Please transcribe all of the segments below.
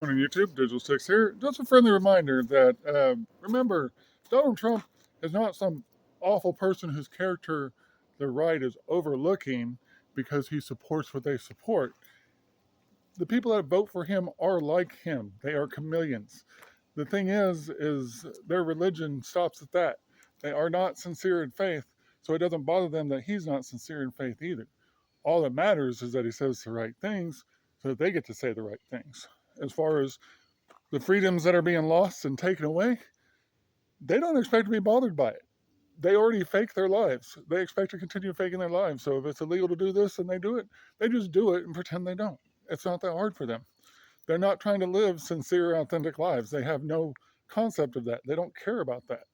On YouTube, Digital Six here. Just a friendly reminder that remember, Donald Trump is not some awful person whose character the right is overlooking because he supports what they support. The people that vote for him are like him. They are chameleons. The thing is their religion stops at that. They are not sincere in faith, so it doesn't bother them that he's not sincere in faith either. All that matters is that he says the right things so that they get to say the right things. As far as the freedoms that are being lost and taken away, they don't expect to be bothered by it. They already fake their lives. They expect to continue faking their lives. So if it's illegal to do this and they do it, they just do it and pretend they don't. It's not that hard for them. They're not trying to live sincere, authentic lives. They have no concept of that. They don't care about that.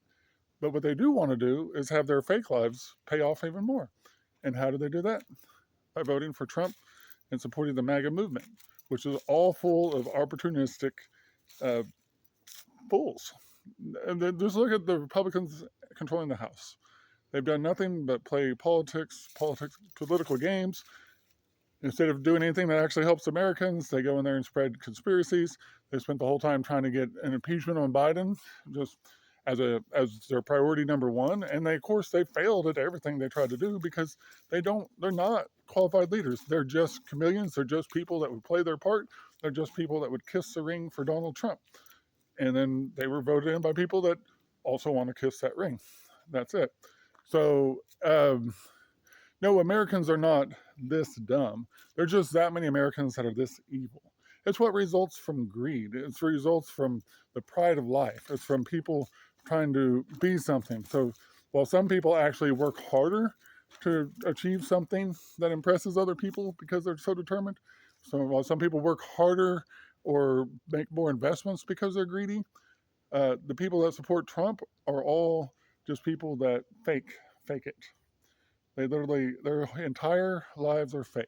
But what they do want to do is have their fake lives pay off even more. And how do they do that? By voting for Trump and supporting the MAGA movement, which is all full of opportunistic uh, fools. And then just look at the Republicans controlling the House. They've done nothing but play political games. Instead of doing anything that actually helps Americans, they go in there and spread conspiracies. They spent the whole time trying to get an impeachment on Biden, just as their priority number one. And they, of course, they failed at everything they tried to do because they're not qualified leaders. They're just chameleons. They're just people that would play their part. They're just people that would kiss the ring for Donald Trump. And then they were voted in by people that also want to kiss that ring. That's it. So, no, Americans are not this dumb. There's just that many Americans that are this evil. It's what results from greed. It results from the pride of life. It's from people trying to be something. So while some people actually work harder to achieve something that impresses other people because they're so determined, so while some people work harder or make more investments because they're greedy, the people that support Trump are all just people that fake it. They literally, their entire lives are fake.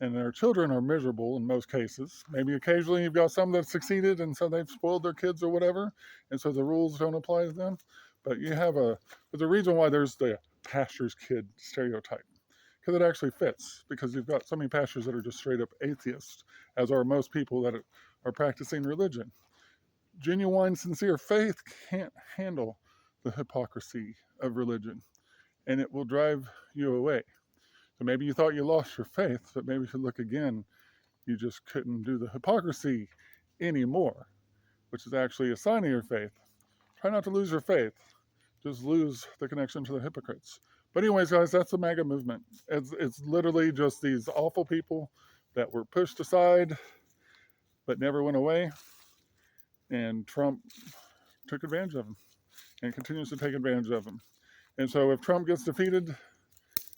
And their children are miserable in most cases. Maybe occasionally you've got some that succeeded and so they've spoiled their kids or whatever. And so the rules don't apply to them. But there's a reason why there's the pastor's kid stereotype. Because it actually fits. Because you've got so many pastors that are just straight up atheists, as are most people that are practicing religion. Genuine, sincere faith can't handle the hypocrisy of religion, and it will drive you away. So maybe you thought you lost your faith, but maybe if you look again, you just couldn't do the hypocrisy anymore, which is actually a sign of your faith. Try not to lose your faith, just lose the connection to the hypocrites. But anyways, guys, that's the MAGA movement. It's literally just these awful people that were pushed aside but never went away, and Trump took advantage of them and continues to take advantage of them. And so if Trump gets defeated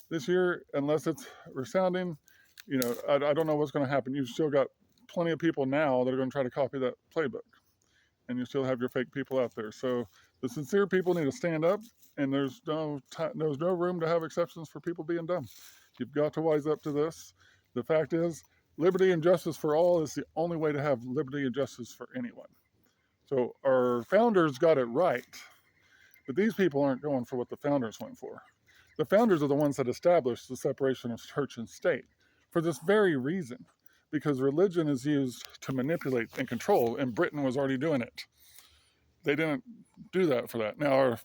this year, unless it's resounding, I don't know what's going to happen. You've still got plenty of people now that are going to try to copy that playbook. And you still have your fake people out there. So the sincere people need to stand up, and there's no room to have exceptions for people being dumb. You've got to wise up to this. The fact is, liberty and justice for all is the only way to have liberty and justice for anyone. So our founders got it right, but these people aren't going for what the founders went for. The founders are the ones that established the separation of church and state for this very reason, because religion is used to manipulate and control, and Britain was already doing it. They didn't do that for that. Now,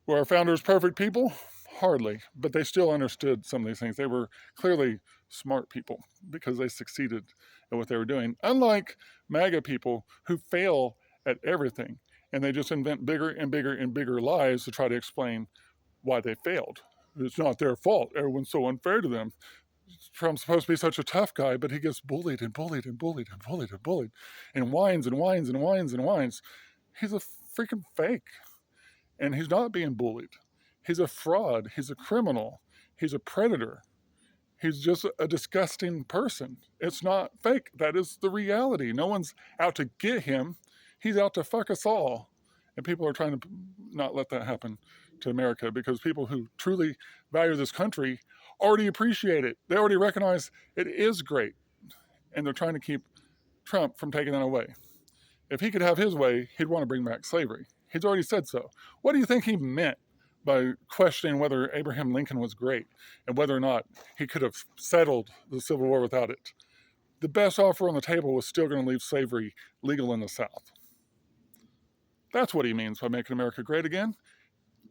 were our founders perfect people? Hardly, but they still understood some of these things. They were clearly smart people because they succeeded at what they were doing. Unlike MAGA people who fail at everything, and they just invent bigger and bigger and bigger lies to try to explain why they failed. It's not their fault. Everyone's so unfair to them. Trump's supposed to be such a tough guy, but he gets bullied and bullied and bullied and bullied and bullied and whines and whines and whines and whines. He's a freaking fake. And he's not being bullied. He's a fraud. He's a criminal. He's a predator. He's just a disgusting person. It's not fake. That is the reality. No one's out to get him. He's out to fuck us all. And people are trying to not let that happen to America, because people who truly value this country already appreciate it. They already recognize it is great. And they're trying to keep Trump from taking that away. If he could have his way, he'd want to bring back slavery. He's already said so. What do you think he meant by questioning whether Abraham Lincoln was great and whether or not he could have settled the Civil War without it? the best offer on the table was still going to leave slavery legal in the South. That's what he means by making America great again.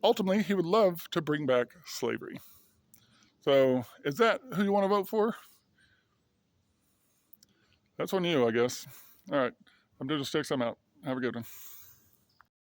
Ultimately, he would love to bring back slavery. So, is that who you want to vote for? That's on you, I guess. All right. I'm Digital Sticks. I'm out. Have a good one.